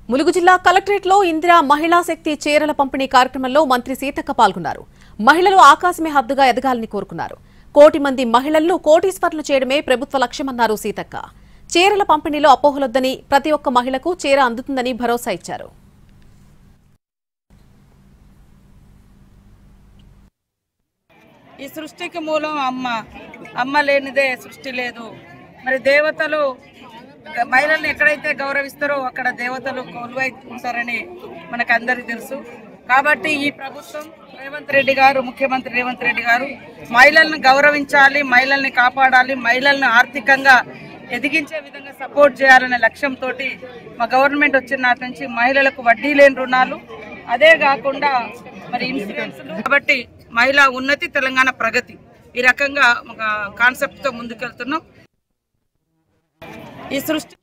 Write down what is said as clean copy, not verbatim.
ములుగు జిల్లా కలెక్టరేట్లో ఇందిరా మహిళా శక్తి చీరల పంపిణీ కార్యక్రమంలో మంత్రి సీతక్క పాల్గొన్నారు. మహిళలు ఆకాశమే హద్దుగా ఎదగాలని కోరుకున్నారు. 1 కోటి మంది మహిళలను కోటీశ్వరులు చేయడమే ప్రభుత్వ లక్ష్యమన్నారు సీతక్క. చీరల పంపిణీలో అపోహలొద్దని, ప్రతి ఒక్క మహిళకు చీర అందుతుందని భరోసా ఇచ్చారు. ఈ సృష్టికి మూలం అమ్మ. అమ్మ లేనిదే సృష్టి లేదు. మరి దేవతలు మహిళల్ని ఎక్కడైతే గౌరవిస్తారో అక్కడ దేవతలు కొలువై ఉంటారని మనకు అందరికీ తెలుసు. కాబట్టి ఈ ప్రభుత్వం రేవంత్ రెడ్డి గారు, ముఖ్యమంత్రి రేవంత్ రెడ్డి గారు మహిళలను గౌరవించాలి, మహిళల్ని కాపాడాలి, మహిళలను ఆర్థికంగా ఎదిగించే విధంగా సపోర్ట్ చేయాలనే లక్ష్యంతో మా గవర్నమెంట్ వచ్చిన నాటి నుంచి మహిళలకు వడ్డీ లేని రుణాలు, అదే కాకుండా మరి ఇన్సూరెన్స్లు, కాబట్టి మహిళా ఉన్నతి తెలంగాణ ప్రగతి ఈ రకంగా ఒక కాన్సెప్ట్తో ముందుకెళ్తున్నాం. ఈ సృష్టి